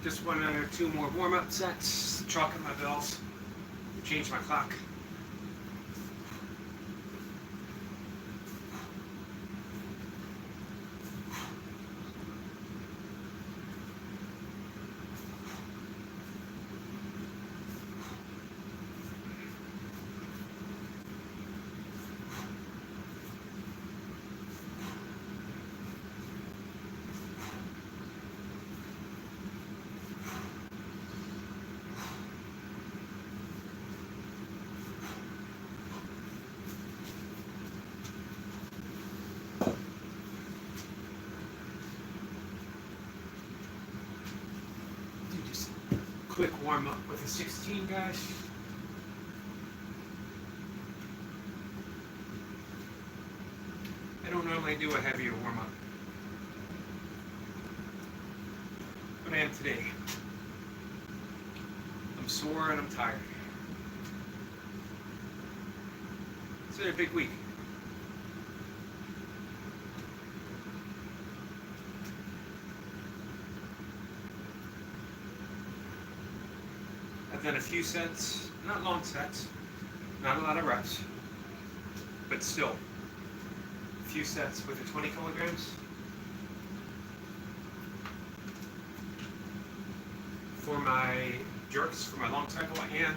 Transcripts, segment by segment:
Just one or two more warm-up sets, chalk up my bells, change my clock. Quick warm up with a 16, guys. I don't normally do a heavier warm up, but I am today. I'm sore and I'm tired. It's been a big week. I've done a few sets, not long sets, not a lot of reps, but still, a few sets with the 20 kilograms. For my jerks, for my long cycle, and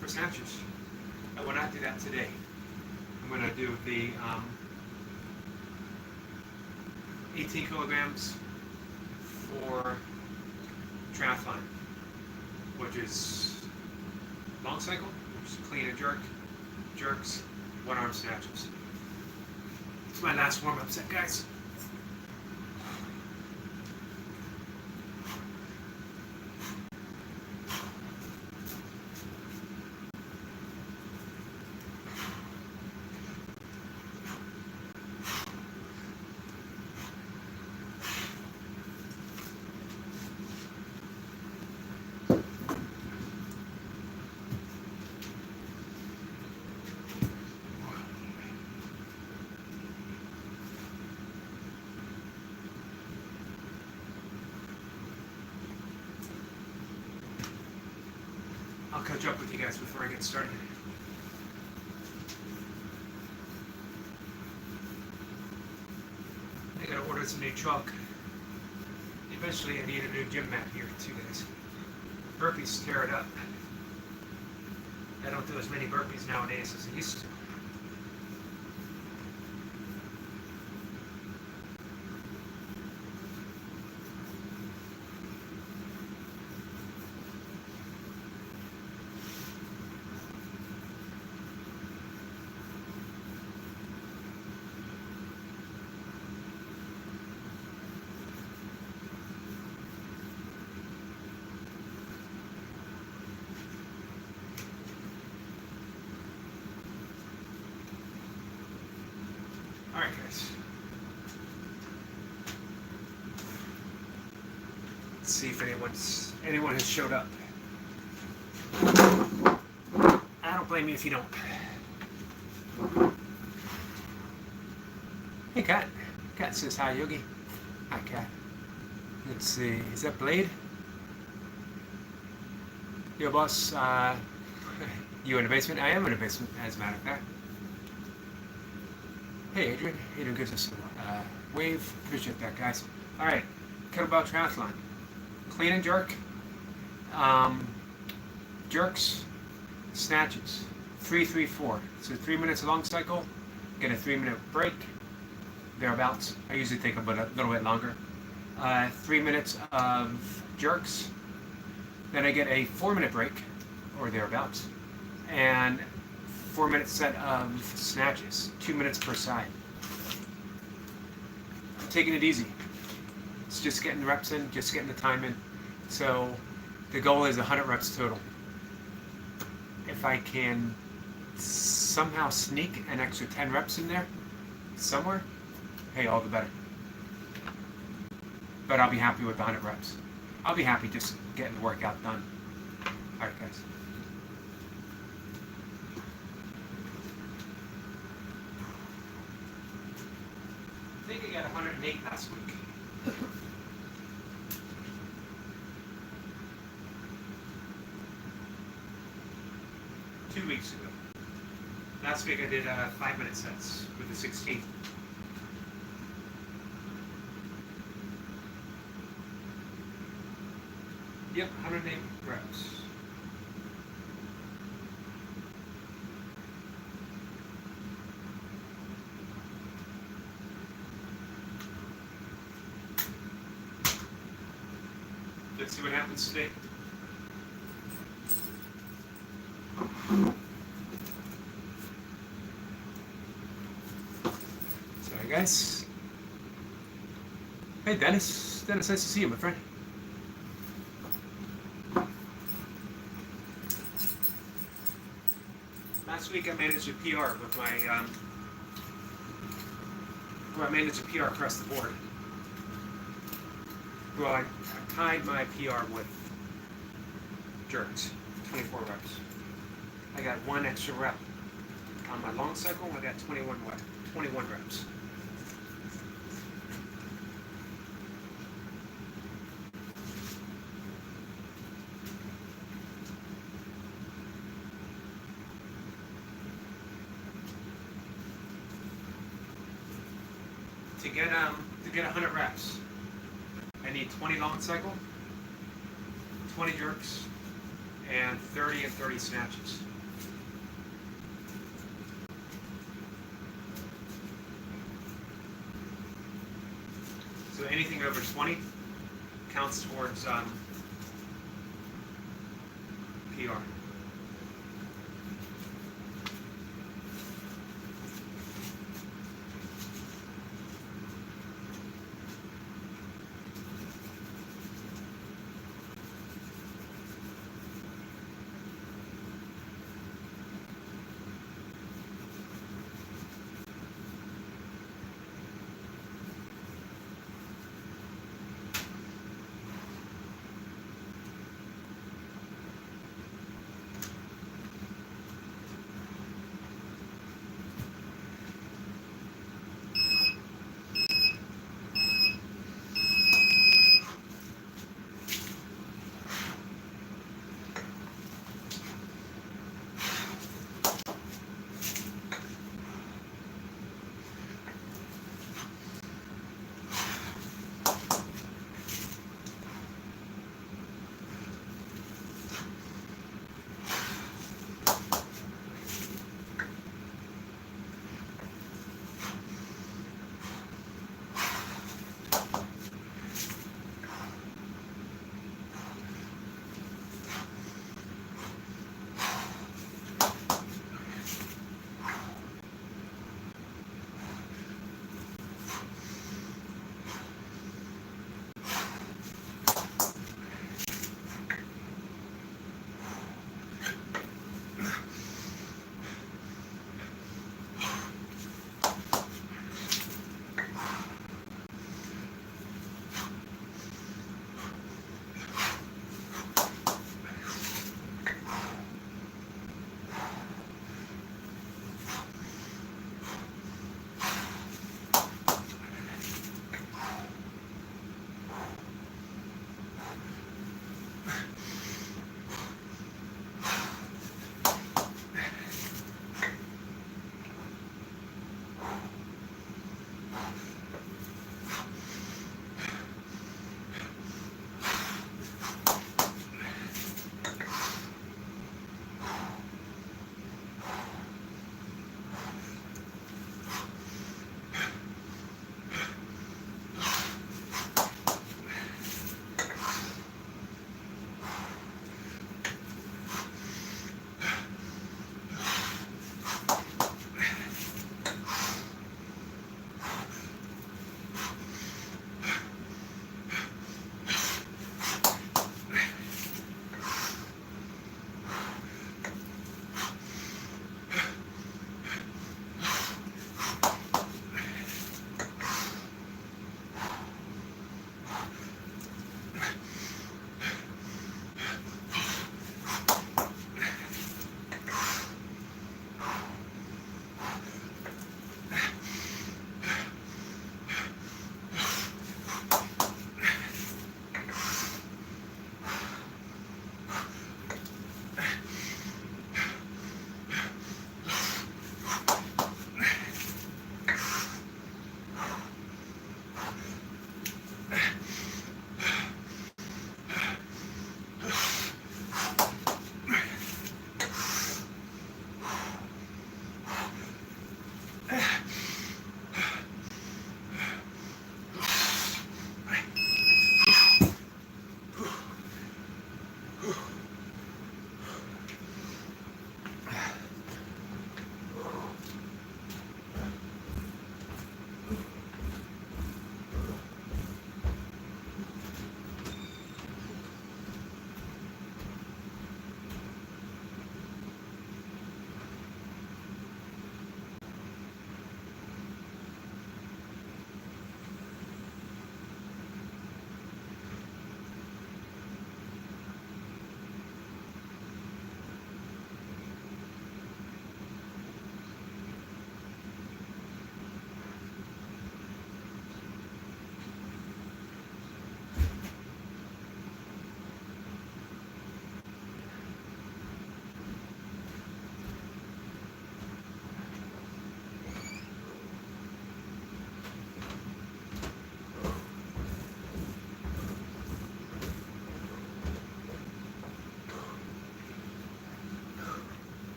for snatches. I will not do that today. I'm going to do the 18 kilograms for triathlon, which is long cycle, which is clean and jerk, jerks, one arm snatches. It's my last warm up set, guys. I'll catch up with you guys before I get started. I gotta order some new chalk. Eventually I need a new gym mat here too, guys. Burpees tear it up. I don't do as many burpees nowadays as I used to. Alright guys, let's see if anyone has showed up. I don't blame you if you don't. Hey Kat. Kat says hi, Yogi. Hi Kat. Let's see, is that Blade? Yo boss, you in the basement? I am in the basement, as a matter of fact. Hey Adrian, Adrian gives us a wave. Appreciate that, guys. All right, kettlebell triathlon. Clean and jerk, jerks, snatches. 3-3-4. So 3 minutes long cycle. Get a 3-minute break. Thereabouts. I usually take a little bit longer. 3 minutes of jerks. Then I get a 4-minute break, or thereabouts, and 4-minute set of snatches, 2 minutes per side. I'm taking it easy. It's just getting the reps in, just getting the time in. So the goal is 100 reps total. If I can somehow sneak an extra 10 reps in there, somewhere, hey, all the better. But I'll be happy with 100 reps. I'll be happy just getting the workout done. All right, guys. I think I got 108 last week. 2 weeks ago. Last week I did 5-minute sets with the 16. Yep, 108 reps. Let's see what happens today. Sorry, guys. Hey, Dennis. Dennis, nice to see you, my friend. Last week I managed a PR with my, where I managed a PR across the board. Well, I tied my PR with jerks, 24 reps. I got 1 extra rep. On my long cycle, I got 21 reps. To get 100 reps, I need 20 long cycle, 20 jerks, and 30 and 30 snatches. So anything over 20 counts towards PR.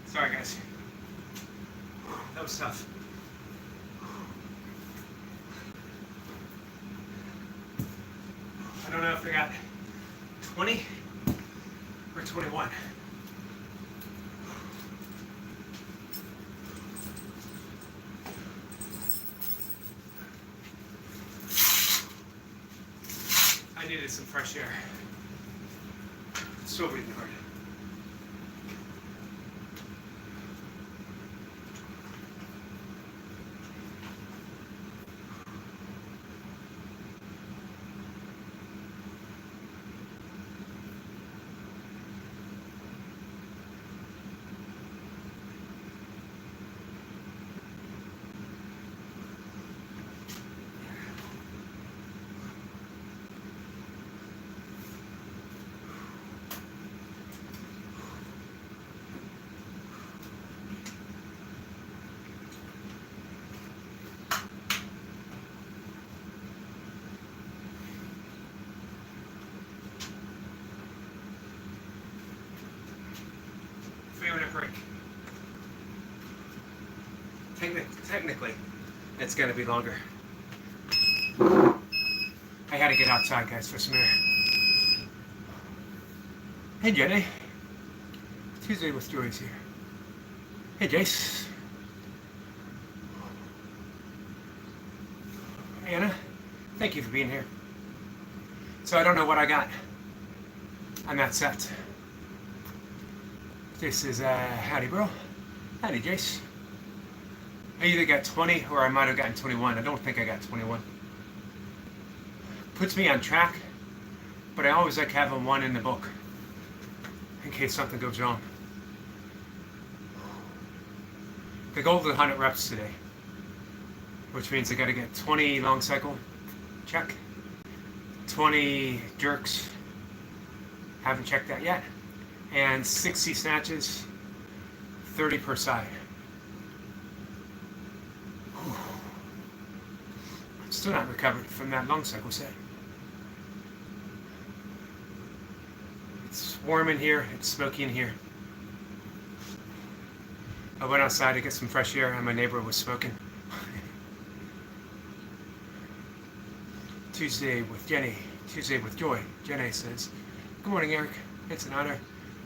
Sorry guys. That was tough. I don't know if I got 20 or 21. I needed some fresh air. Still breathing hard. Break. Technically, it's going to be longer. I had to get outside, guys, for some air. Hey, Jenny. Tuesday with Joy's here. Hey, Jace. Anna, thank you for being here. So I don't know what I got on that set. This is howdy, bro. Howdy, Jace. I either got 20 or I might have gotten 21. I don't think I got 21. Puts me on track, but I always like having one in the book in case something goes wrong. The goal is 100 reps today, which means I got to get 20 long cycle, check. 20 jerks, haven't checked that yet. And 60 snatches, 30 per side. Whew. I'm still not recovered from that long cycle set. It's warm in here, it's smoky in here. I went outside to get some fresh air and my neighbor was smoking. Tuesday with Jenny, Tuesday with Joy. Jenny says, good morning, Eric. It's an honor.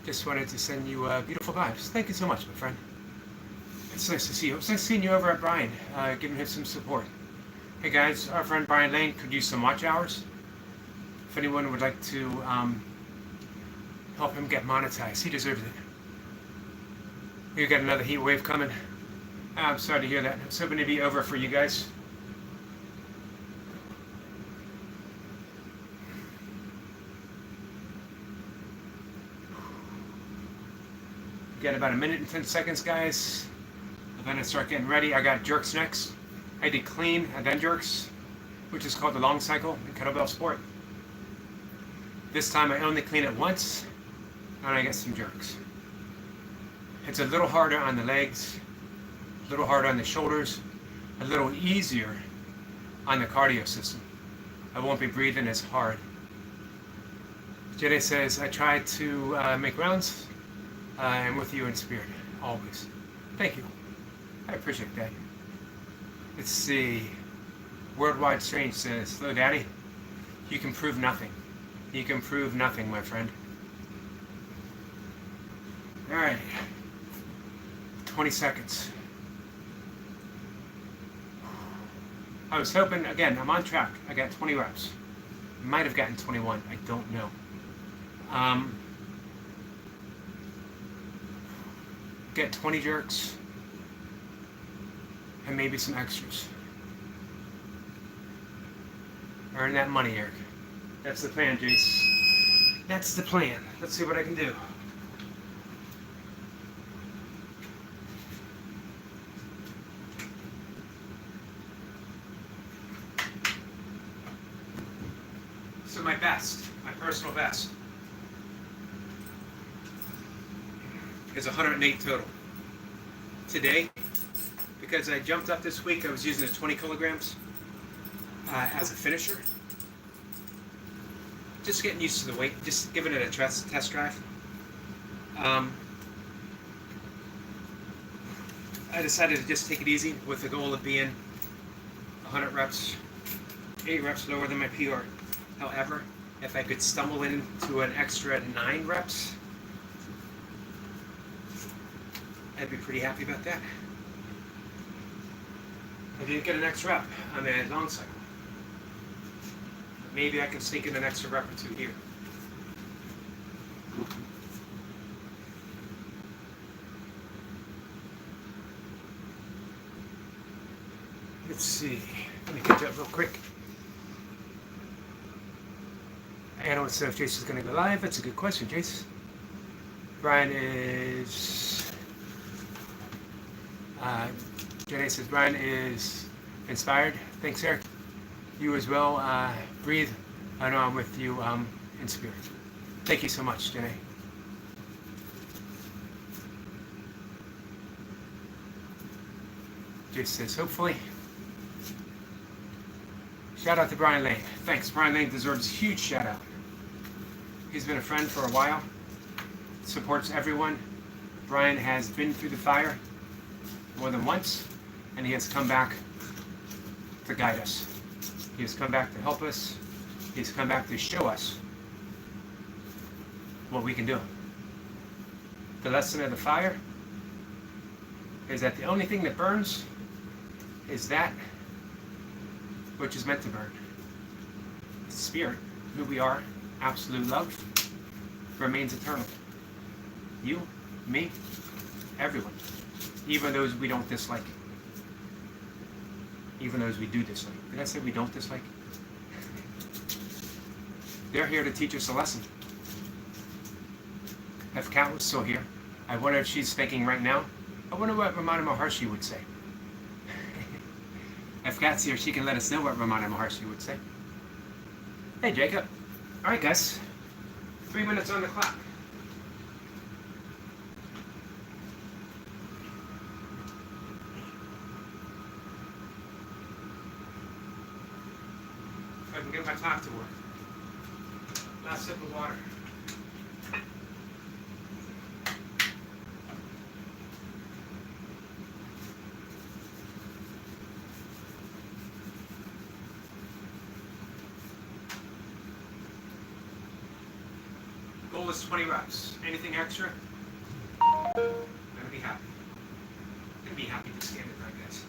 Just wanted to send you beautiful vibes. Thank you so much, my friend. It's nice to see you. It's nice seeing you over at Brian, giving him some support. Hey guys, our friend Brian Lane could use some watch hours. If anyone would like to help him get monetized, he deserves it. We got another heat wave coming. I'm sorry to hear that. I was hoping to be over for you guys. Got about a minute and 10 seconds, guys. I'm gonna start getting ready. I got jerks next. I did clean and then jerks, which is called the long cycle in kettlebell sport. This time I only clean it once, and I get some jerks. It's a little harder on the legs, a little harder on the shoulders, a little easier on the cardio system. I won't be breathing as hard. Jede says, I try to make rounds. I'm with you in spirit, always. Thank you. I appreciate that. Let's see. Worldwide Strange says, hello, Daddy. You can prove nothing. You can prove nothing, my friend. All right. 20 seconds. I was hoping, again, I'm on track. I got 20 reps. Might have gotten 21. I don't know. Get 20 jerks and maybe some extras. Earn that money, Eric. That's the plan, Jace. That's the plan. Let's see what I can do. So my best, my personal best, is 108 total. Today, because I jumped up this week, I was using the 20 kilograms as a finisher. Just getting used to the weight, just giving it a test drive. I decided to just take it easy with the goal of being 100 reps, 8 reps lower than my PR. However, if I could stumble into an extra 9 reps, I'd be pretty happy about that. I didn't get an extra rep on the long cycle. Maybe I can sneak in an extra rep or 2 here. Let's see. Let me catch up real quick. Anna wants to know if Jason's going to go live. That's a good question, Jason. Brian is... Jenny says Brian is inspired. Thanks, Eric. You as well. Breathe. I know I'm with you in spirit. Thank you so much, Jenny. Jason says, hopefully. Shout out to Brian Lane. Thanks. Brian Lane deserves a huge shout out. He's been a friend for a while. Supports everyone. Brian has been through the fire more than once, and he has come back to guide us. He has come back to help us. He has come back to show us what we can do. The lesson of the fire is that the only thing that burns is that which is meant to burn. The spirit, who we are, absolute love, remains eternal. You, me, everyone. Even those we don't dislike. Even those we do dislike. Did I say we don't dislike? They're here to teach us a lesson. If Kat was still here, I wonder if she's thinking right now, I wonder what Ramana Maharshi would say. If Kat's here, she can let us know what Ramana Maharshi would say. Hey, Jacob. All right, guys. 3 minutes on the clock. If I can get my clock to work. Last sip of water. Goal is 20 reps. Anything extra? I'm gonna be happy. I'm gonna be happy to stand it right, guys.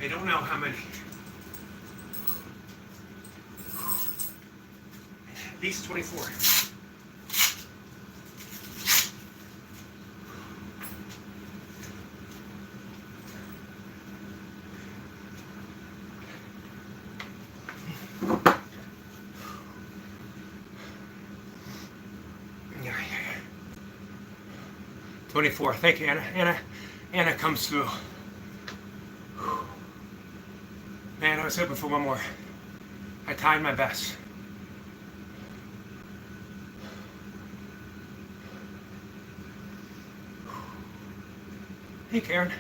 I don't know how many. At least 24. Yeah. 24. Thank you, Anna. Anna comes through. Man, I was hoping for one more. I tried my best. Hey, Karen.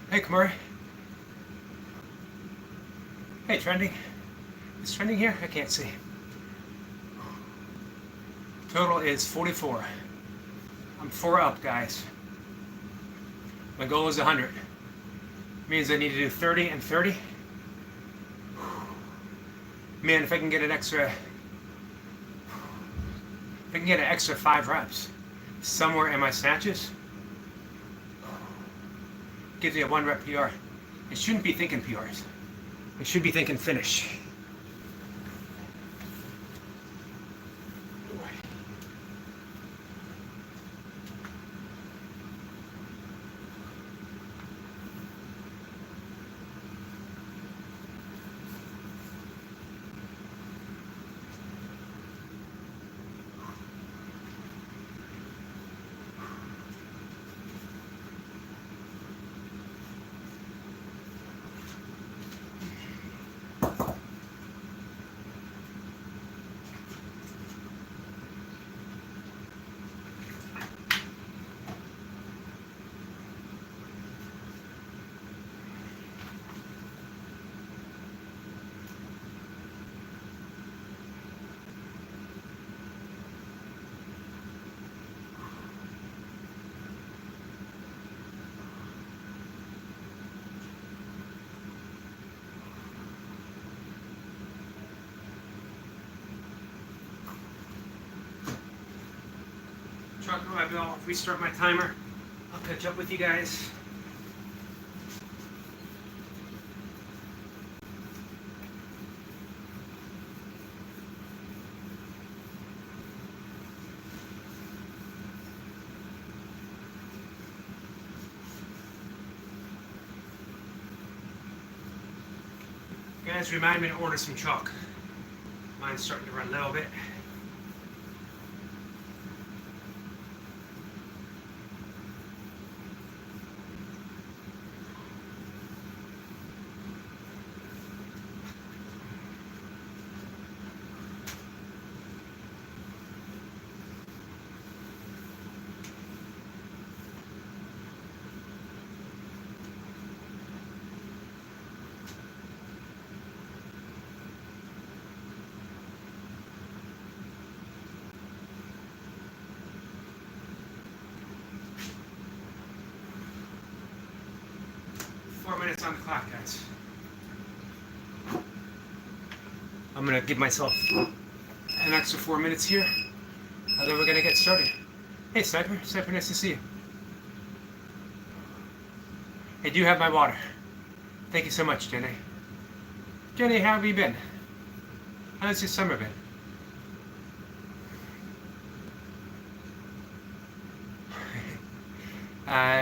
Hey, Kamari. Hey, Trending. Is Trending here? I can't see. Total is 44. I'm 4 up, guys. My goal is 100. Means I need to do 30 and 30. Man, if I can get an extra 5 reps somewhere in my snatches, gives me a 1 rep PR. I shouldn't be thinking PRs. I should be thinking finish. I'll restart my timer. I'll catch up with you guys. Guys, remind me to order some chalk. Mine's starting to run a little bit. Minutes on the clock, guys. I'm gonna give myself an extra 4 minutes here, and then we're gonna get started. Hey, Sniper. Sniper, nice to see you. I do have my water. Thank you so much, Jenny. Jenny, how have you been? How's your summer been?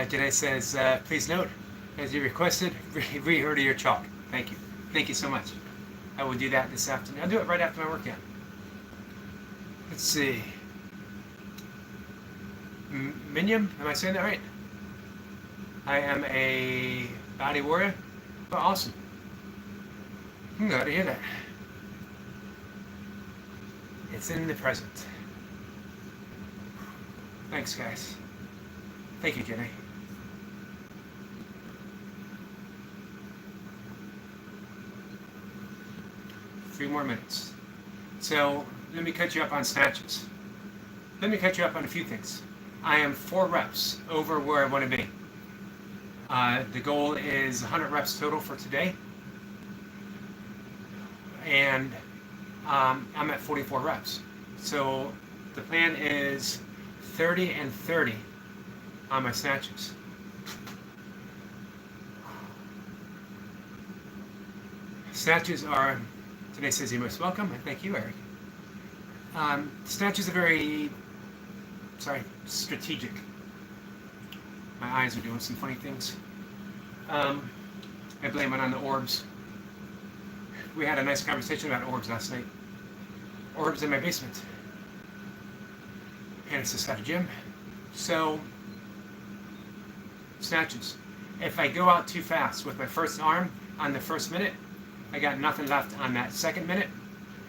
Jenny says, please note, as you requested, re-order your chalk. Thank you. Thank you so much. I will do that this afternoon. I'll do it right after my workout. Let's see. Minium, am I saying that right? I am a body warrior. Oh, awesome. I'm glad to hear that. It's in the present. Thanks, guys. Thank you, Jenny. Three more minutes. So let me catch you up on snatches. Let me catch you up on a few things. I am 4 reps over where I want to be. The goal is 100 reps total for today. And I'm at 44 reps. So the plan is 30 and 30 on my snatches. Snatches are, today says you're most welcome. Thank you, Eric. Snatches are very, strategic. My eyes are doing some funny things. I blame it on the orbs. We had a nice conversation about orbs last night. Orbs in my basement. And it's just got a gym. So, snatches. If I go out too fast with my first arm on the first minute, I got nothing left on that second minute,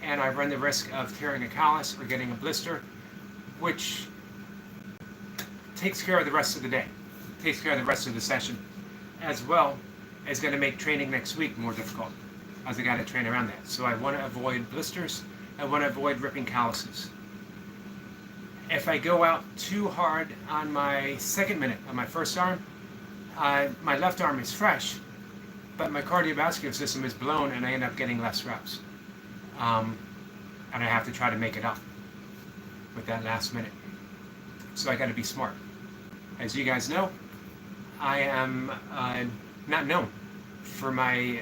and I run the risk of tearing a callus or getting a blister, which takes care of the rest of the day, takes care of the rest of the session, as well as going to make training next week more difficult, as I got to train around that. So I want to avoid blisters, I want to avoid ripping calluses. If I go out too hard on my second minute on my first arm, my left arm is fresh, but my cardiovascular system is blown and I end up getting less reps. And I have to try to make it up with that last minute. So I got to be smart. As you guys know, I am not known for my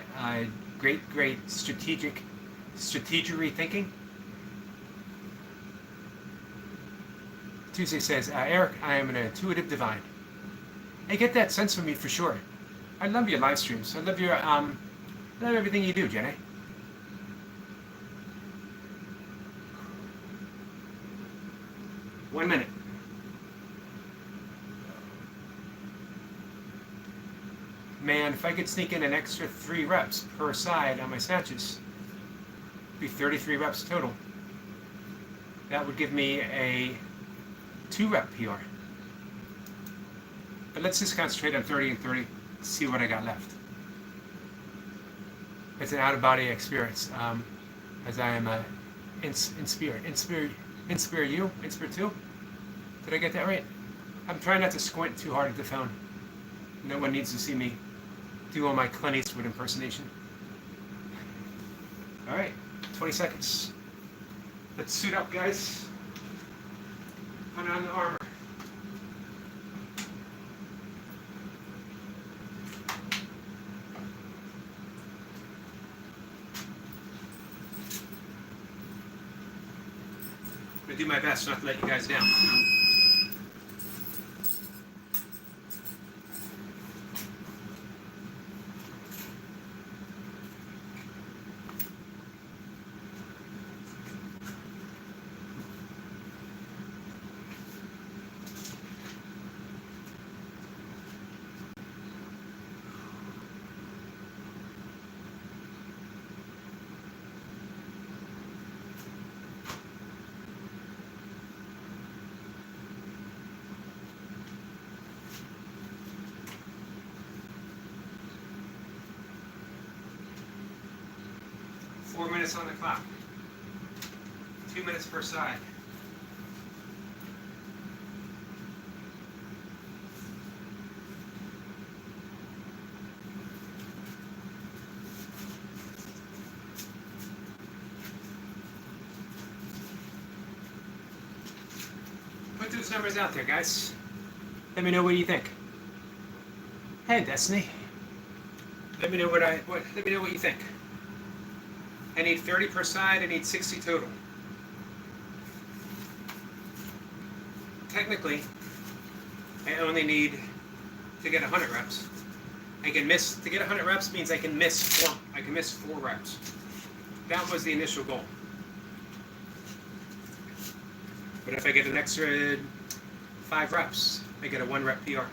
great strategery thinking. Tuesday says, Eric, I am an intuitive divine. I get that sense from you for sure. I love your live streams. I love your I love everything you do, Jenny. One minute. Man, if I could sneak in an extra 3 reps per side on my snatches, it'd be 33 reps total. That would give me a 2-rep PR. But let's just concentrate on 30 and 30, see what I got left. It's an out-of-body experience, as I am in spirit. Inspire 2? Did I get that right? I'm trying not to squint too hard at the phone. No one needs to see me do all my Clint Eastwood impersonation. All right, 20 seconds. Let's suit up, guys. Put on the armor. I'm gonna do my best not to let you guys down. Minutes on the clock. 2 minutes per side. Put those numbers out there, guys. Let me know what you think. Hey, Destiny. Let me know what you think. I need 30 per side, I need 60 total. Technically, I only need to get 100 reps. To get 100 reps means I can miss 4 reps. That was the initial goal. But if I get an extra 5 reps, I get a 1-rep PR.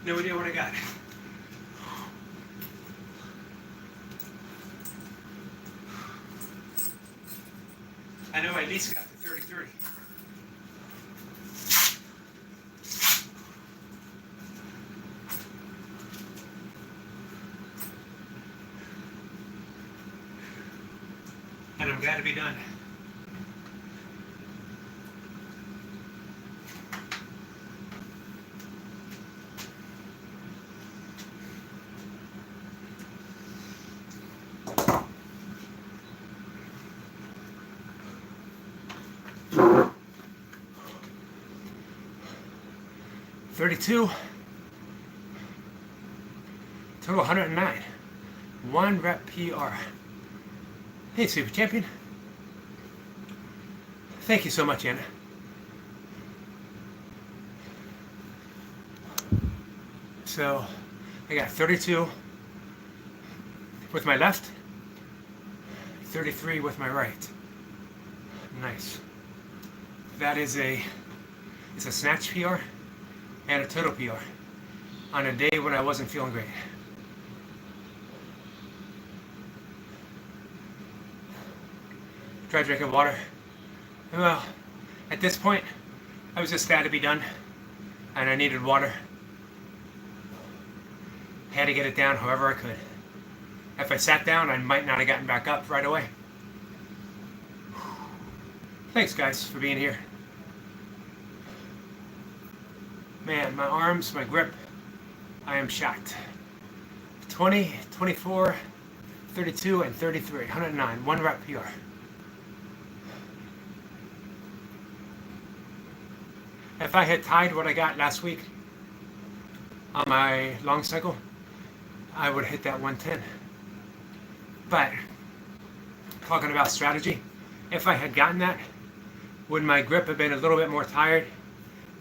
No idea what I got. I know I at least got the 30-30. And I'm glad to be done. $32, total 109, 1 rep PR. Hey, Super Champion. Thank you so much, Anna. So, I got 32 with my left, 33 with my right. Nice. That is it's a snatch PR and a total PR on a day when I wasn't feeling great. Try drinking water. Well, at this point, I was just glad to be done, and I needed water. Had to get it down however I could. If I sat down, I might not have gotten back up right away. Thanks, guys, for being here. Man, my arms, my grip, I am shocked. 20, 24, 32, and 33, 109, 1 rep PR. If I had tied what I got last week on my long cycle, I would have hit that 110. But, talking about strategy, if I had gotten that, would my grip have been a little bit more tired?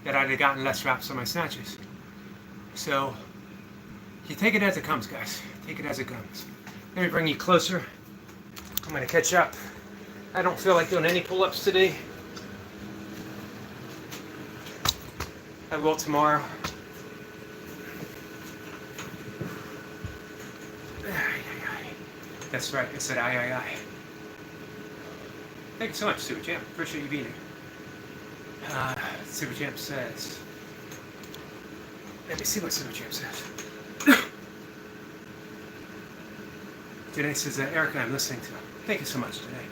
That I'd have gotten less reps on my snatches. So, you take it as it comes, guys. Take it as it comes. Let me bring you closer. I'm going to catch up. I don't feel like doing any pull-ups today. I will tomorrow. That's right, it said I. Thank you so much, Super Champ. Appreciate you being here. Super Champ says, let me see what Super Champ says. Janae says, Erica, I'm listening to. Thank you so much, Janae.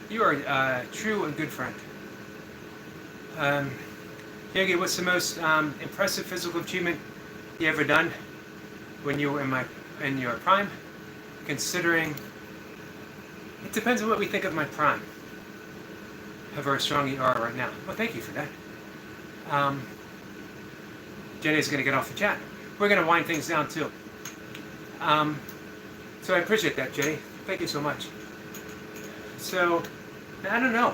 You are a true and good friend. Yogi, what's the most impressive physical achievement you ever done when you were in your prime? Considering, it depends on what we think of my prime. How very strong you are right now. Well, thank you for that. Jenny's going to get off the chat. We're going to wind things down too. So I appreciate that, Jenny. Thank you so much. So, I don't know.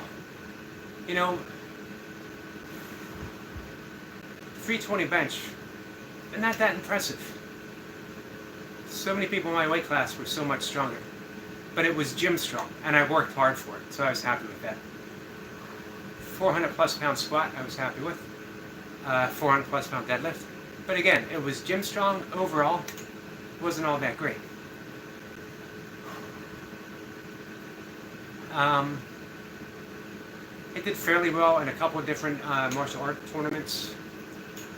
You know, 320 bench, not that impressive. So many people in my weight class were so much stronger. But it was gym strong, and I worked hard for it, so I was happy with that. 400 plus pound squat, I was happy with. 400 plus pound deadlift. But again, it was gym strong overall. It wasn't all that great. It did fairly well in a couple of different martial art tournaments.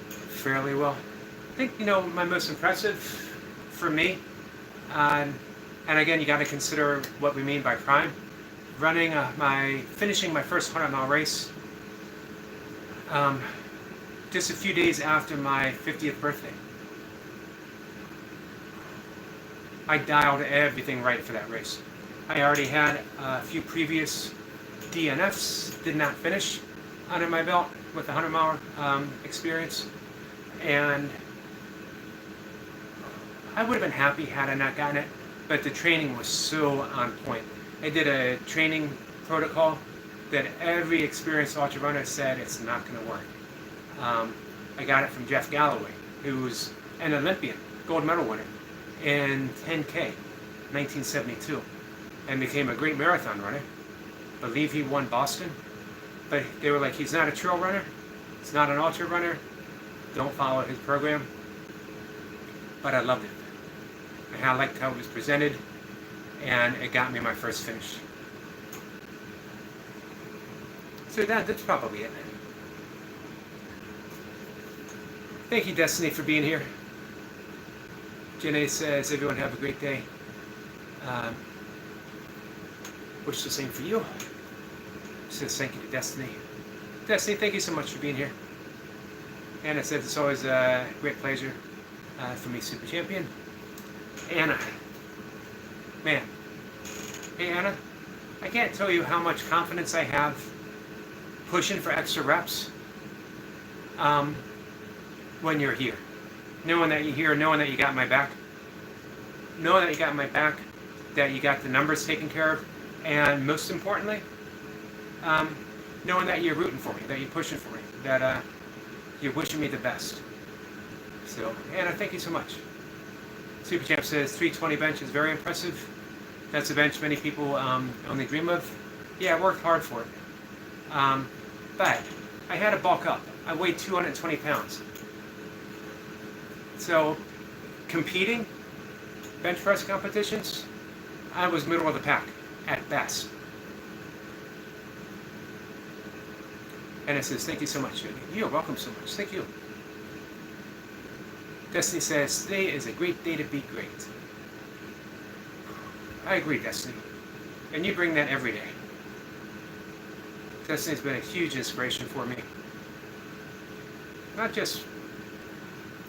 Fairly well. I think, you know, my most impressive for me, and again, you got to consider what we mean by prime. Running finishing my first 100-mile race just a few days after my 50th birthday. I dialed everything right for that race. I already had a few previous DNFs, did not finish under my belt with the 100-mile experience, and I would have been happy had I not gotten it, but the training was so on point. I did a training protocol that every experienced ultra runner said it's not going to work. I got it from Jeff Galloway, who's an Olympian, gold medal winner in 10K, 1972, and became a great marathon runner. I believe he won Boston, but they were like, he's not a trail runner, he's not an ultra runner, don't follow his program, but I loved it. And I liked how it was presented, and it got me my first finish. So that's probably it. Thank you, Destiny, for being here. Janae says, everyone have a great day. Wish the same for you. Says thank you to Destiny. Destiny, thank you so much for being here. Anna says it's always a great pleasure for me, Super Champion. Anna. Man. Hey, Anna. I can't tell you how much confidence I have pushing for extra reps when you're here. Knowing that you're here, knowing that you got my back. Knowing that you got my back, that you got the numbers taken care of, and most importantly, knowing that you're rooting for me, that you're pushing for me, that you're wishing me the best. So, Anna, thank you so much. Super Champ says 320 bench is very impressive. That's a bench many people only dream of. Yeah, I worked hard for it. But I had to bulk up. I weighed 220 pounds. So, competing, bench press competitions, I was middle of the pack, at best. And it says, thank you so much. You're welcome so much. Thank you. Destiny says, today is a great day to be great. I agree, Destiny. And you bring that every day. Destiny's been a huge inspiration for me. Not just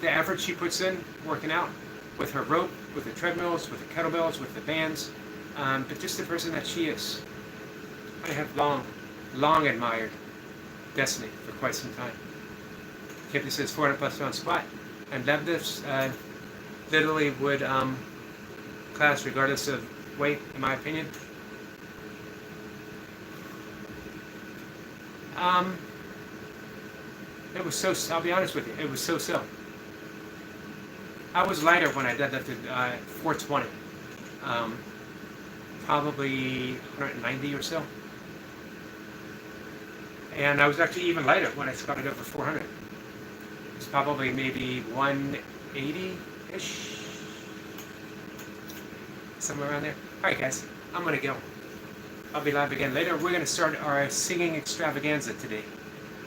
the effort she puts in working out with her rope, with the treadmills, with the kettlebells, with the bands, but just the person that she is. I have long admired Destiny for quite some time. Kipton says 400 plus pound squat and deadlifts literally would class regardless of weight, in my opinion. It was so, I'll be honest with you, it was so. I was lighter when I deadlifted 420. Probably 190 or so. And I was actually even lighter when I squatted over 400. It's probably maybe 180-ish. Somewhere around there. Alright guys, I'm going to go. I'll be live again later. We're going to start our singing extravaganza today.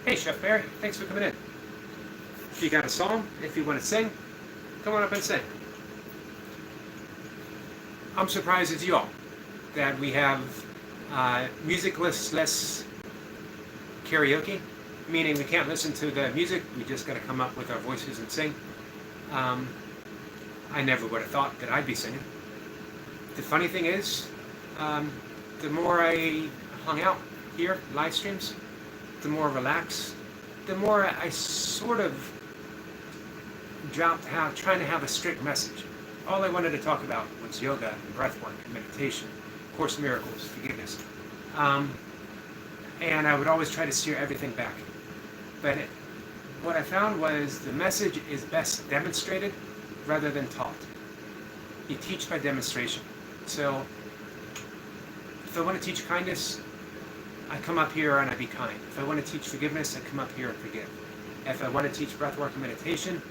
Hey Chef Barry, thanks for coming in. If you got a song, if you want to sing, come on up and sing. I'm surprised it's you all that we have musicless karaoke, meaning we can't listen to the music, we just got to come up with our voices and sing. I never would have thought that I'd be singing. The funny thing is, the more I hung out here, live streams, the more relaxed, the more I sort of dropped trying to have a strict message. All I wanted to talk about was yoga and breathwork and meditation, Course in Miracles, forgiveness. And I would always try to steer everything back. But what I found was the message is best demonstrated rather than taught. You teach by demonstration. So if I want to teach kindness, I come up here and I be kind. If I want to teach forgiveness, I come up here and forgive. If I want to teach breathwork and meditation,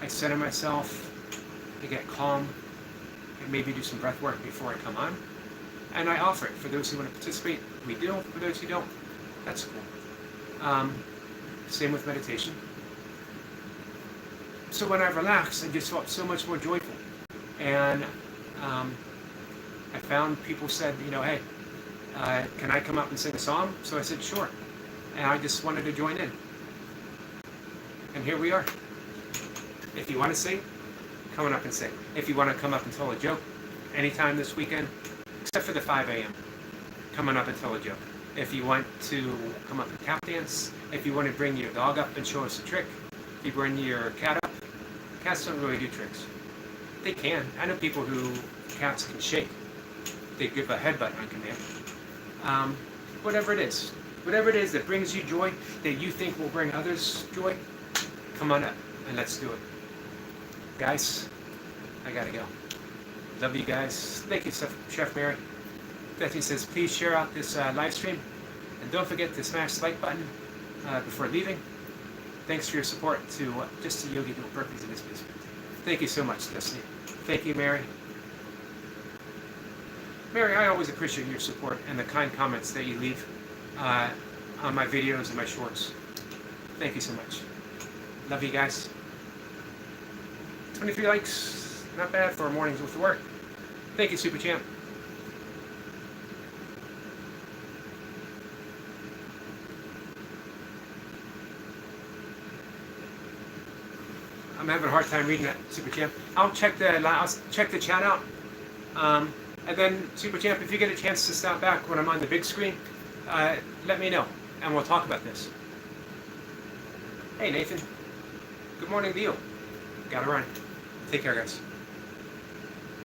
I center myself, I get calm, and maybe do some breathwork before I come on. And I offer it. For those who want to participate, we do. For those who don't, that's cool. Same with meditation. So when I relaxed, I just felt so much more joyful. And I found people said, hey, can I come up and sing a song? So I said, sure. And I just wanted to join in. And here we are. If you want to sing, come on up and sing. If you want to come up and tell a joke, anytime this weekend, except for the 5 a.m., come on up and tell a joke. If you want to come up and tap dance, if you want to bring your dog up and show us a trick, if you bring your cat up, cats don't really do tricks. They can. I know people who cats can shake. They give a headbutt on command. Whatever it is that brings you joy, that you think will bring others joy, come on up and let's do it. Guys, I gotta go. Love you guys. Thank you, Chef Mary. Bethany says, please share out this live stream. And don't forget to smash the like button before leaving. Thanks for your support to just to Yogi Doing Burpees in this basement. Thank you so much, Destiny. Thank you, Mary. Mary, I always appreciate your support and the kind comments that you leave on my videos and my shorts. Thank you so much. Love you guys. 23 likes, not bad for mornings with work. Thank you, Super Champ. I'm having a hard time reading that, Super Champ. I'll check the chat out. And then, Super Champ, if you get a chance to stop back when I'm on the big screen, let me know, and we'll talk about this. Hey, Nathan. Good morning to you. Gotta run. Take care, guys.